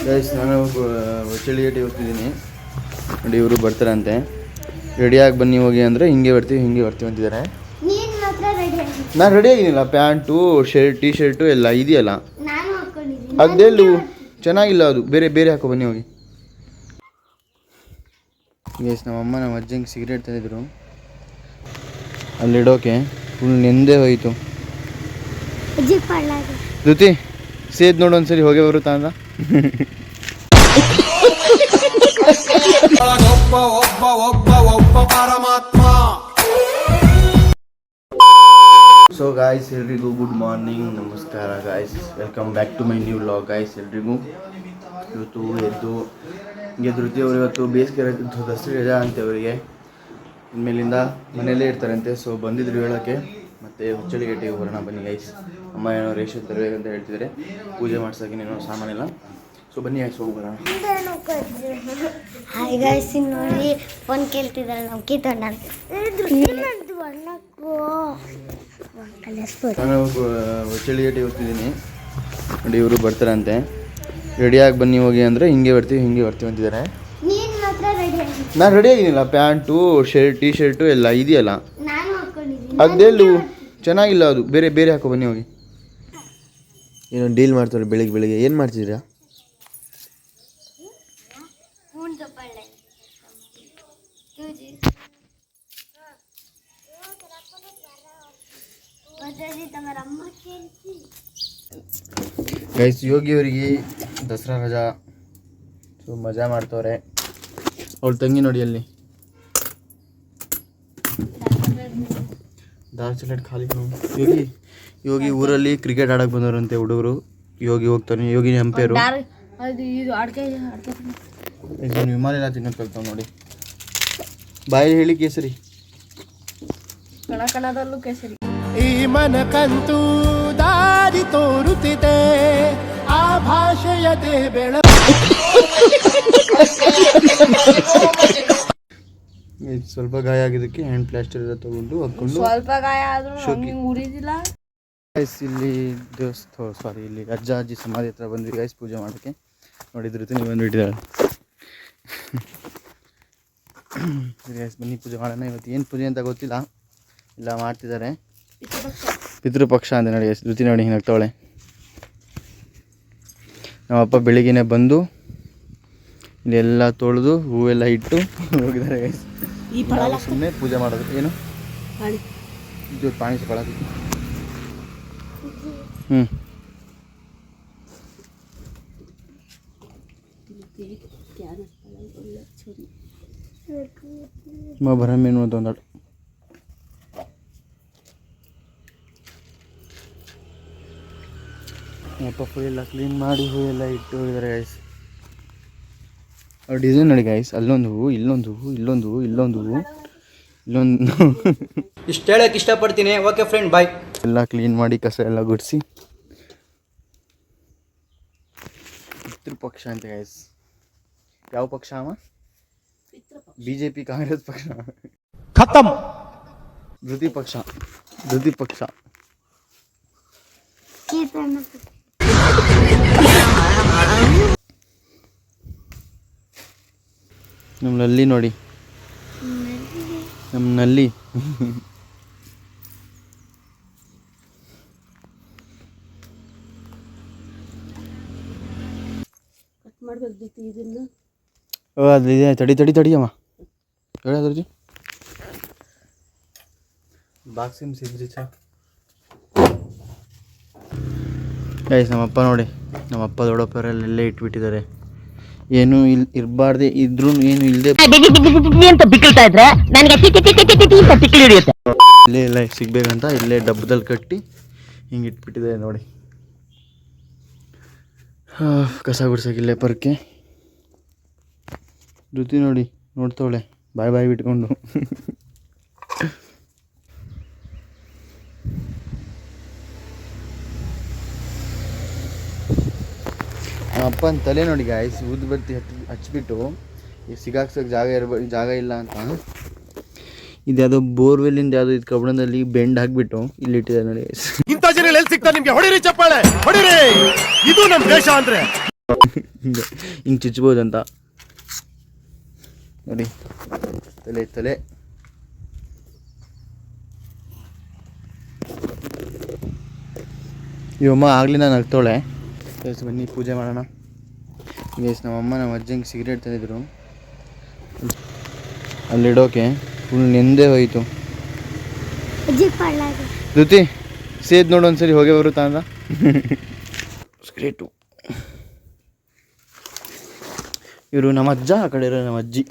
Guys ನಾನು ಚಳಿಗೇಟಿಗೆ ಹೋಗ್ತಿದ್ದೀನಿ ನೋಡಿ, ಇವರು ಬರ್ತಾರಂತೆ. ರೆಡಿಯಾಗಿ ಬನ್ನಿ ಹೋಗಿ ಅಂದರೆ ಹಿಂಗೆ ಬರ್ತೀವಿ ಅಂತಿದ್ದಾರೆ. ನಾನು ರೆಡಿ ಆಗಿದ್ದೀನಿಲ್ಲ, ಪ್ಯಾಂಟು ಶರ್ಟ್ ಟೀ ಶರ್ಟು ಎಲ್ಲ ಇದೆಯಲ್ಲ. ಅದೆಲ್ಲೂ ಚೆನ್ನಾಗಿಲ್ಲ, ಅದು ಬೇರೆ ಹಾಕೋ ಬನ್ನಿ ಹೋಗಿ. ಗೈಸ್ ನಮ್ಮಮ್ಮ ನಮ್ಮ ಅಜ್ಜಂಗೆ ಸಿಗರೇಟ್ ತಂದಿದ್ರು, ಅಲ್ಲಿಡೋಕೆ ಫುಲ್ ನೆಂದೇ ಹೋಯಿತು. ಜ್ಯೋತಿ ಸೇದ್ ನೋಡು ಒಂದ್ಸರಿ ಹೋಗಿ ಬರುತ್ತಾ ಅಂತ. ಸೊ ಗಾಯ್ಸ್ ಎಲ್ರಿಗೂ ಗುಡ್ ಮಾರ್ನಿಂಗ್, ನಮಸ್ಕಾರ guys, welcome back to my new vlog guys. ಎಲ್ರಿಗೂ ಇವತ್ತು ಎದ್ದು ಹಿಂಗೆ ಧೃತಿಯವರು ಇವತ್ತು ಬೇಸಿಗೆ ದಸರಾ ರಜಾ ಅಂತೆ ಅವರಿಗೆ, ಇನ್ಮೇಲಿಂದ ಮನೆಯಲ್ಲೇ ಇರ್ತಾರಂತೆ. ಸೊ ಬಂದಿದ್ರು ಹೇಳೋಕ್ಕೆ, ಮತ್ತು ಹುಚ್ಚಳಿಗಟ್ಟಿಗೆ ಬರೋಣ ಬನ್ನಿ ಗೈಸ್. ಅಮ್ಮ ಏನೋ ರೇಷನ್ ತರಬೇಕಂತ ಹೇಳ್ತಿದ್ದಾರೆ, ಪೂಜೆ ಮಾಡ್ಸೋಕೆ ಏನೋ ಸಾಮಾನಿಲ್ಲ. ಸೊ ಬನ್ನಿ ಗೈಸ್ ಹೋಗೋಣ. ಹಾಯ್ ಗೈಸ್, ನೋಡಿ ಫೋನ್ ಕೇಳ್ತಿದ್ದಾರೆ ನಾವು ಕೀತಣ್ಣ. ನಾನು ಹುಚ್ಚಳಿಗಟ್ಟಿಗೆ ಹೋಗ್ತಿದ್ದೀನಿ ನೋಡಿ, ಇವರು ಬರ್ತಾರಂತೆ. ರೆಡಿಯಾಗಿ ಬನ್ನಿ ಹೋಗಿ ಅಂದರೆ ಹಿಂಗೆ ಬರ್ತೀವಿ ಅಂತಿದ್ದಾರೆ. ನಾನು ರೆಡಿ ಆಗಿದ್ದೀನಿಲ್ಲ, ಪ್ಯಾಂಟು ಶರ್ಟ್ ಟೀ ಶರ್ಟು ಎಲ್ಲ ಇದೆಯಲ್ಲ. ಅದೆಲ್ಲೂ ಚೆನ್ನಾಗಿಲ್ಲ, ಅದು ಬೇರೆ ಹಾಕೋ ಬನ್ನಿ ಹೋಗಿ. ಏನೋ ಡೀಲ್ ಮಾಡ್ತಾರೆ ಬೆಳಿಗ್ಗೆ ಏನು ಮಾಡ್ತಿದ್ದೀರಾ? ಗೈಸ್ ಯೋಗಿಯವರಿಗೆ ದಸರಾ ರಜಾ, ಸೊ ಮಜಾ ಮಾಡ್ತವ್ರೆ. ಅವಳ ತಂಗಿ ನೋಡಿ ಅಲ್ಲಿ ದಾಲ್ ಚಲಟ್ ಖಾಲಿ. ಯೋಗಿ ಊರಲ್ಲಿ ಕ್ರಿಕೆಟ್ ಆಡಕ್ಕೆ ಬಂದವರಂತೆ ಹುಡುಗರು. ಯೋಗಿ ಹೋಗ್ತಾನೆ, ಯೋಗಿ ಅಂಪೇರು. ವಿಮಾನ ಎಲ್ಲ ತಿನ್ನೋದು ಕಲ್ತಾವ ನೋಡಿ. ಬಾಯಿ ಹೇಳಿ ಕೇಸರಿ, ಕಣಕಣದಲ್ಲೂ ಕೇಸರಿ. ಈ ಮನಕಂತೂ ದಾರಿ ತೋರುತ್ತಿದೆ, ಆ ಭಾಷೆಯದೇ ಬೆಳ. ಸ್ವಲ್ಪ ಗಾಯ ಆಗಿದ್ದಕ್ಕೆ ಹ್ಯಾಂಡ್ ಪ್ಲಾಸ್ಟರ್ ಎಲ್ಲ ತಗೊಂಡು ಹಾಕೊಂಡು, ಸ್ವಲ್ಪ ಗಾಯ ಆದ್ರೂ ಉರಿದಿಲ್ಲ. ಗೈಸ್ ಇಲ್ಲಿ ಇಲ್ಲಿ ಅಜ್ಜ ಅಜ್ಜಿ ಸಮಾಧಿ ಹತ್ರ ಬಂದ್ವಿ ಗೈಸ್ ಪೂಜೆ ಮಾಡೋಕ್ಕೆ. ನೋಡಿದ್ರೆ ನೀವು ಬಂದುಬಿಟ್ಟಿದ್ದಾಳೆ. ಗೈಸ್ ಬನ್ನಿ ಪೂಜೆ ಮಾಡೋಣ. ಇವತ್ತು ಏನು ಪೂಜೆ ಅಂತ ಗೊತ್ತಿಲ್ಲ, ಇಲ್ಲ ಮಾಡ್ತಿದ್ದಾರೆ. ಪಿತೃಪಕ್ಷ ಅಂತ ನೋಡಿ ಗೈಸ್. ರುಚಿ ನೋಡಿ ಹಿಂಗೆ ಆಗ್ತಾವಳೆ. ನಮ್ಮಪ್ಪ ಬೆಳಿಗ್ಗೆನೆ ಬಂದು ಇಲ್ಲೆಲ್ಲ ತೊಳೆದು ಹೂವೆಲ್ಲ ಇಟ್ಟು ಹೋಗಿದ್ದಾರೆ ಗೈಸ್. ಸುಮ್ಮನೆ ಪೂಜೆ ಮಾಡೋದು. ಏನು ಇದು ಪಾಣಿ ಸಕೊಳ್ಳೋದು. ಬರ ಮೇನು ಅಂತ ಒಂದಾಡು. ಅಪ್ಪ ಫುಲ್ ಎಲ್ಲ ಕ್ಲೀನ್ ಮಾಡಿ ಹೂವೆಲ್ಲ ಇಟ್ಟು ಹೋಗಿದ್ದಾರೆ ಗೈಸ್. ಅವ್ರ ಡಿಸೈನ್ ನೋಡಿ ಗೈಸ್, ಅಲ್ಲೊಂದು ಹೂವು, ಇಲ್ಲೊಂದು ಹೂವು, ಇಲ್ಲೊಂದು ಹೂವು, ಇಲ್ಲೊಂದು ಹೂವು, ಇಲ್ಲೊಂದು. ಇಷ್ಟು ಹೇಳಕ್ಕೆ ಇಷ್ಟಪಡ್ತೀನಿ. ಓಕೆ ಫ್ರೆಂಡ್, ಬಾಯ್. ಎಲ್ಲ ಕ್ಲೀನ್ ಮಾಡಿ ಕಸ ಎಲ್ಲ ಗುಡಿಸಿ. ಪಿತೃಪಕ್ಷ ಅಂತ ಗೈಸ್. ಯಾವ ಪಕ್ಷ ಅವ? BJP ಕಾಂಗ್ರೆಸ್ ಪಕ್ಷ. ಖತಮ್. ಧೃತಿ ಪಕ್ಷ. ನಮ್ಮ ನಲ್ಲಿ ನೋಡಿ, ನಮ್ಮ ನಲ್ಲಿ. ಅದಿದೆ, ತಡಿ ಅಮ್ಮ ಹೇಳೋದ್ರಿ ಬಾಕ್ಸಿಂಗ್ ಸಿದ್ರಿ ಚಾ. ಗೈಸ್ ನಮ್ಮಪ್ಪ ನೋಡಿ, ನಮ್ಮಪ್ಪ ದೊಡ್ಡಪ್ಪರಲ್ಲೆಲ್ಲೇ ಇಟ್ಬಿಟ್ಟಿದ್ದಾರೆ. ಏನು ಇರಬಾರ್ದೆ ಇದ್ರೂ ಏನು ಇಲ್ಲದೆ ಇಲ್ಲೇ ಇಲ್ಲ ಸಿಗ್ಬೇಕಂತ ಇಲ್ಲೇ ಡಬ್ಬದಲ್ಲಿ ಕಟ್ಟಿ ಹಿಂಗೆ ಇಟ್ಬಿಟ್ಟಿದ್ದಾರೆ ನೋಡಿ. ಕಸ ಗುಡ್ಸೋಕಿಲ್ಲೇ ಪರ್ಕೆ. ರುತಿ ನೋಡಿ ನೋಡ್ತಾವಳೆ ಬಾಯಿ ಬಿಟ್ಕೊಂಡು. ಅಪ್ಪನ ತಲೆ ನೋಡಿ ಗಾಯ್ಸ್, ಊದು ಬತ್ತಿ ಹಚ್ಬಿಟ್ಟು ಸಿಗಾಕ್ಸೋಕೆ ಜಾಗ ಇಲ್ಲ ಅಂತ ಇದ್ಯಾವುದೋ ಬೋರ್ವೆಲ್ಲಿಂದ ಯಾವುದೋ ಇದು ಕಬ್ಬಣದಲ್ಲಿ ಬೆಂಡ್ ಹಾಕ್ಬಿಟ್ಟು ಇಲ್ಲಿ ಇಟ್ಟಿದ್ದಾರೆ ನೋಡಿ. ಇಂಥ ಜನ ಎಲ್ಲಿ ಸಿಗ್ತಾರೆ ನಿಮ್ಗೆ? ಹೊಡಿರಿ ಚಪ್ಪಾಳೆ, ಹೊಡಿರಿ. ಇದು ನಮ್ಮ ದೇಶ ಅಂದ್ರೆ. ಹಿಂಗೆ ಚುಚ್ಬೋದಂತ ನೋಡಿ. ತಲೆ ಇವಮ್ಮ ಆಗಲಿ ನಾನು ನಗ್ತೋಳೆ. ಗೈಸ್ ಬನ್ನಿ ಪೂಜೆ ಮಾಡೋಣ. ಗೈಸ್ ನಮ್ಮಮ್ಮ ನಮ್ಮ ಅಜ್ಜಂಗೆ ಸಿಗರೇಟ್ ತಂದಿದ್ರು, ಅಲ್ಲಿಡೋಕೆ ಫುಲ್ ನೆಂದೇ ಹೋಯಿತು. ಧೃತಿ ಸೇದ್ ನೋಡು ಒಂದ್ಸರಿ ಹೋಗೇ ಬರುತ್ತಾ ಅಂದ ಸಿಗರೇಟು. ಇವರು ನಮ್ಮ ಅಜ್ಜ, ಆ ಕಡೆ ಇರೋ ನಮ್ಮ ಅಜ್ಜಿ.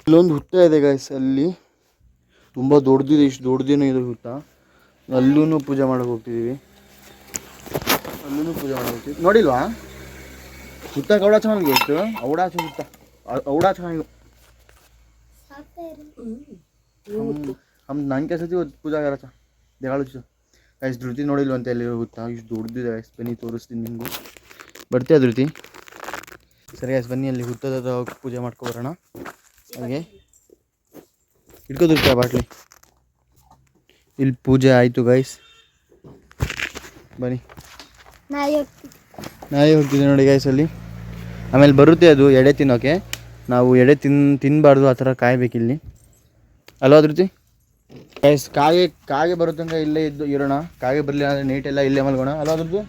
ಇಲ್ಲೊಂದು ಹುತ್ತ ಇದೆ ಗೈಸ್, ಅಲ್ಲಿ ತುಂಬ ದೊಡ್ಡದಿದೆ, ಇಷ್ಟು ದೊಡ್ಡದೇನೋ ಇದೆ ಹುತ್ತ. ಅಲ್ಲೂ ಪೂಜೆ ಮಾಡೋಕೆ ಹೋಗ್ತಿದ್ದೀವಿ, ನೋಡಿಲ್ವಾ ಹುತ್ತ ಕೌಡ ಚೆನ್ನಾಗಿ ಇತ್ತು. ಔಡಾಚ ಹುತ್ತ ಔಡಾ ಚೆನ್ನಾಗಿ हम नान कैसे थी पूजा करा था देखाಳು ಗೈಸ್. ಧೃತಿ ನೋಡಿಲ್ವಂತೆ ಎಲ್ಲಿ ಗೊತ್ತಾ, ಇಷ್ಟು ದೊಡ್ಡದಿದೆ ಗೈಸ್. ಬನ್ನಿ ತೋರಿಸ್ತೀನಿ ನಿಮಗೂ, ಬರ್ತೀಯ ಧೃತಿ? ಸರಿ ಗೈಸ್ ಬನ್ನಿ, ಅಲ್ಲಿ ಹುತ್ತದ ಪೂಜೆ ಮಾಡ್ಕೊಬರೋಣ. ಹಾಗೆ ಇಟ್ಕೋದಿರ್ತೀಯ ಬಾಟ್ಲಿ. ಇಲ್ಲಿ ಪೂಜೆ ಆಯಿತು ಗೈಸ್, ಬನ್ನಿ. ನಾಯಿ ಹೋಗ್ತಿದ್ದೆ ನೋಡಿ ಗೈಸ್ ಅಲ್ಲಿ. ಆಮೇಲೆ ಬರುತ್ತೆ ಅದು ಎಡೆ ತಿನ್ನೋಕ್ಕೆ. ನಾವು ಎಡೆ ತಿನ್ನಬಾರ್ದು, ಆ ಥರ ಕಾಯಬೇಕಿಲ್ಲಿ ಅಲ್ವಾ ಧೃತಿ? ಗೈಸ್ ಕಾಗೆ ಬರುತ್ತಂಗ ಇಲ್ಲೇ ಇರೋಣ. ಕಾಗೆ ಬರಲಿಲ್ಲ ಅಂದರೆ ನೈಟ್ ಎಲ್ಲ ಇಲ್ಲೇ ಮಲ್ಗೋಣ ಅಲ್ವಾ ಧೃತಿ?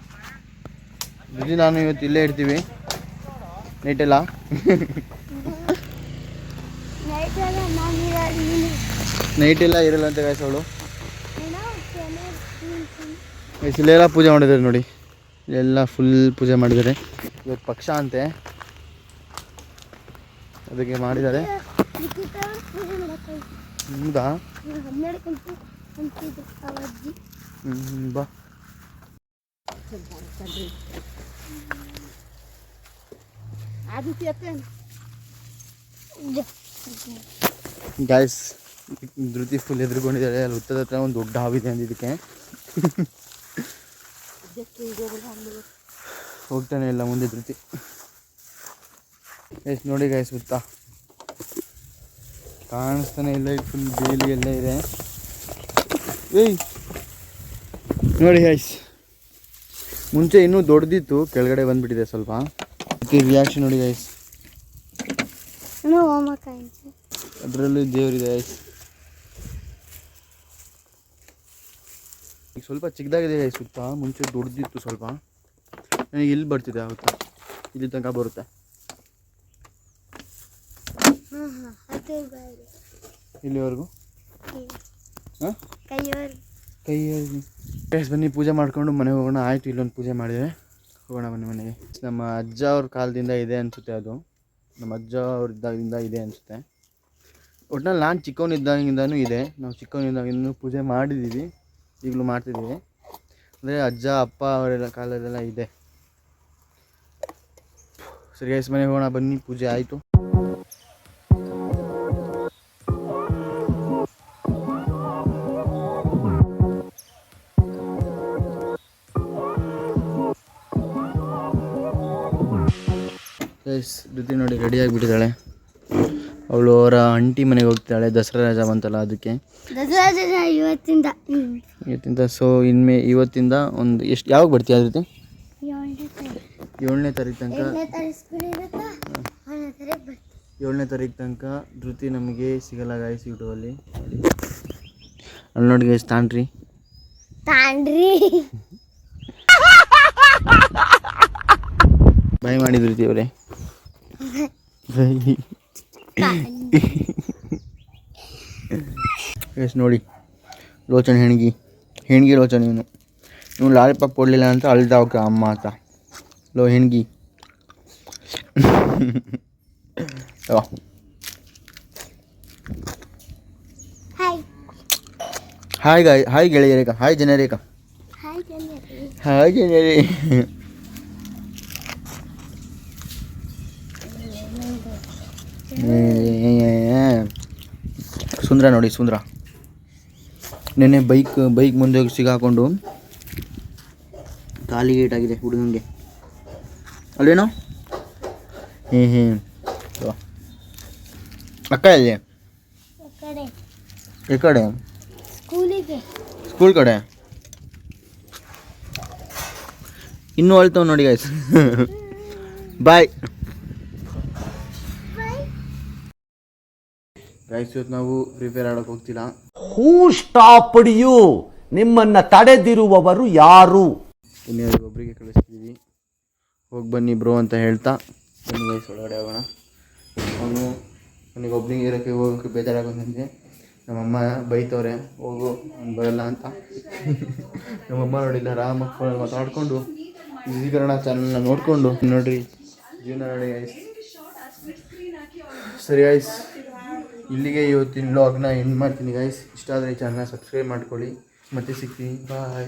ನಾನು ಇವತ್ತು ಇಲ್ಲೇ ಇರ್ತೀವಿ ನೈಟೆಲ್ಲ. ನೈಟೆಲ್ಲ ಇರಲ್ಲ ಅಂತ ಗೈಸ್ ಅವಳು. ಗೈಸ್ ಇಲ್ಲೆಲ್ಲ ಪೂಜೆ ಮಾಡಿದ್ದಾರೆ ನೋಡಿ, ಇಲ್ಲೆಲ್ಲ ಫುಲ್ ಪೂಜೆ ಮಾಡಿದ್ದಾರೆ. ಇವತ್ತು ಪಕ್ಷ ಅಂತೆ, ಅದಕ್ಕೆ ಮಾಡಿದ್ದಾರೆ. ಹೌದಾ? ಬಾ ಗೈಸ್, ಧೃತಿ ಫುಲ್ ಎದುರುಗೊಂಡಿದ್ದಾರೆ. ಅಲ್ಲಿ ಹುತ್ತದ ಹತ್ರ ಒಂದು ದೊಡ್ಡ ಹಾವಿದೆ ಅಂದಿದ್ದಕ್ಕೆ ಹೋಗ್ತಾನೆ ಇಲ್ಲ ಮುಂದೆ ಧೃತಿ. ಗೈಸ್ ನೋಡಿ ಗೈಸ್, ಹುತ್ತ ಕಾಣಿಸ್ತಾನೆ ಇಲ್ಲ, ಫುಲ್ ಬೇಲಿ ಎಲ್ಲ ಇದೆ. ಏಯ್ ನೋಡಿ ಗೈಸ್, ಮುಂಚೆ ಇನ್ನೂ ದೊಡ್ಡದಿತ್ತು, ಕೆಳಗಡೆ ಬಂದುಬಿಟ್ಟಿದೆ ಸ್ವಲ್ಪ. ಅದಕ್ಕೆ ರಿಯಾಕ್ಷನ್ ನೋಡಿ ಗೈಸ್. ಅದರಲ್ಲೂ ದೇವರಿದೆ ಗೈಸ್. ಈಗ ಸ್ವಲ್ಪ ಚಿಕ್ಕದಾಗಿದೆ ಗೈಸ್ ಹುತ್ತ, ಮುಂಚೆ ದೊಡ್ಡದಿತ್ತು ಸ್ವಲ್ಪ. ನನಗೆ ಇಲ್ಲಿ ಬರ್ತಿದೆ ಆ ಹುತ್ತ, ಇಲ್ಲಿ ತನಕ ಬರುತ್ತೆ. ಇಲ್ಲಿವರೆಗೂ ಹಾಂ ಕೈವರೆಗೂ. ಗೈಸ್ ಬನ್ನಿ ಪೂಜೆ ಮಾಡ್ಕೊಂಡು ಮನೆಗೆ ಹೋಗೋಣ. ಆಯಿತು, ಇಲ್ಲೊಂದು ಪೂಜೆ ಮಾಡಿದರೆ ಹೋಗೋಣ ಬನ್ನಿ ಮನೆಗೆ. ನಮ್ಮ ಅಜ್ಜ ಅವ್ರ ಕಾಲದಿಂದ ಇದೆ ಅನಿಸುತ್ತೆ ಅದು, ನಮ್ಮ ಅಜ್ಜ ಅವ್ರಿದ್ದಾಗಿಂದ ಇದೆ ಅನಿಸುತ್ತೆ. ಒಟ್ಟಿನಲ್ಲಿ ನಾನು ಚಿಕ್ಕವನಿದ್ದಾಗಿಂದನೂ ಇದೆ. ನಾವು ಚಿಕ್ಕವನಿದ್ದಾಗಿಂದನೂ ಪೂಜೆ ಮಾಡಿದ್ದೀವಿ, ಈಗಲೂ ಮಾಡ್ತಿದ್ದೀವಿ. ಅಂದರೆ ಅಜ್ಜ ಅಪ್ಪ ಅವರೆಲ್ಲ ಕಾಲದೆಲ್ಲ ಇದೆ. ಸರಿ ಗೈಸ್ ಮನೆಗೆ ಹೋಗೋಣ ಬನ್ನಿ, ಪೂಜೆ ಆಯಿತು. ಗೈಸ್ ಧೃತಿ ನೋಡಿ ರೆಡಿ ಆಗಿಬಿಟ್ಟಿದ್ದಾಳೆ. ಅವಳು ಅವರ ಆಂಟಿ ಮನೆಗೆ ಹೋಗ್ತಿದ್ದಾಳೆ, ದಸರಾ ರಜಾ ಬಂತಲ್ಲ ಅದಕ್ಕೆ. ಇವತ್ತಿಂದ ಸೊ ಇವತ್ತಿಂದ ಒಂದು ಎಷ್ಟು ಯಾವಾಗ ಬರ್ತೀಯ ಧೃತಿ? 7ನೇ ತಾರೀಕು ತನಕ. 7ನೇ ತಾರೀಕು ತನಕ ಧೃತಿ ನಮಗೆ ಸಿಗಲ್ಲ ಗೈಸ್ ಯೂಟ್ಯೂಬಲ್ಲಿ. ಅಲ್ಲಿ ನೋಡಿ ಗೈಸ್, ತಾಂಡ್ರಿ ಬಾಯ್ ಮಾಡಿ ಧೃತಿ ಅವರೇ. ಗೈಸ್ ನೋಡಿ, ಲೋಚನ್ ಹೆಣ್ಗಿ ಲೋಚನ್. ಇವನು ಲಾಲಿಪಾಪ್ ಕೊಡಲಿಲ್ಲ ಅಂತ ಅಳ್ದ ಅವಕ್ಕೆ ಅಮ್ಮ ಅಂತ. ಲೋ ಹೆಣ್ಗಿ ಹಾಯ್ ಗೆಳೆಯರೇಕ, ಹಾಯ್ ಜನರೇಕ, ಹಾಯ್ ಜನರೇ. ಸುಂದ್ರ ನೋಡಿ, ಸುಂದ್ರ ನೆನ್ನೆ ಬೈಕ್ ಮುಂದೆ ಹೋಗಿ ಸಿಗಾಕೊಂಡು ಕಾಲಿಗೆ ಏಟಾಗಿದೆ ಹುಡುಗಂಗೆ ಅಲ್ಲೇನೋ. ಅಕ್ಕ ಎಲ್ಲಿ? ಈ ಕಡೆ ಸ್ಕೂಲ್ ಕಡೆ. ಇನ್ನೂ ಅಳ್ತಾವ ನೋಡಿ ಗೈಸ್. Bye guys. ಇವತ್ತು ನಾವು ಫ್ರೀ ಫೈರ್ ಆಡೋಕೆ ಹೋಗ್ತಿಲ್ಲ. ಹೂ ಸ್ಟಾಪ್ಡ್ ಯು? ನಿಮ್ಮನ್ನ ತಡೆದಿರುವವರು ಯಾರು? ಇನ್ನು ಒಬ್ಬರಿಗೆ ಕಳಿಸ್ತಿದ್ದೀವಿ, ಹೋಗಿ ಬನ್ನಿ ಬ್ರೋ ಅಂತ ಹೇಳ್ತಾ ಬನ್ನಿ ಗೈಸ್ ಒಳಗಡೆ ಹೋಗೋಣ. ನನಗೆ ಒಬ್ಬನಿಗೆ ಇರೋಕ್ಕೆ ಹೋಗೋಕ್ಕೆ ಬೇಜಾರಾಗೋದಂತೆ. ನಮ್ಮಮ್ಮ ಬೈತವ್ರೆ ಹೋಗು ಅವ್ನು ಬರಲ್ಲ ಅಂತ. ನಮ್ಮಮ್ಮ ನೋಡಿಲ್ಲ, ಆರಾಮಾಗಿ ಫೋನಲ್ಲಿ ಮಾತಾಡಿಕೊಂಡು ಈಸಿ ಕನ್ನಡ ಚಾನಲ್ನ ನೋಡಿಕೊಂಡು ನೋಡ್ರಿ ಜೀವನ ನೋಡಿ ಗೈಸ್. ಸರಿ ಗೈಸ್, ಇಲ್ಲಿಗೆ ಇವತ್ತಿನ ವ್ಲಾಗ್ನ ಎಂಡ್ ಮಾಡ್ತೀನಿ ಗೈಸ್. ಇಷ್ಟ ಆದರೆ ಈ ಚಾನಲ್ನ ಸಬ್ಸ್ಕ್ರೈಬ್ ಮಾಡ್ಕೊಳ್ಳಿ. ಮತ್ತೆ ಸಿಗ್ತೀನಿ, ಬಾಯ್.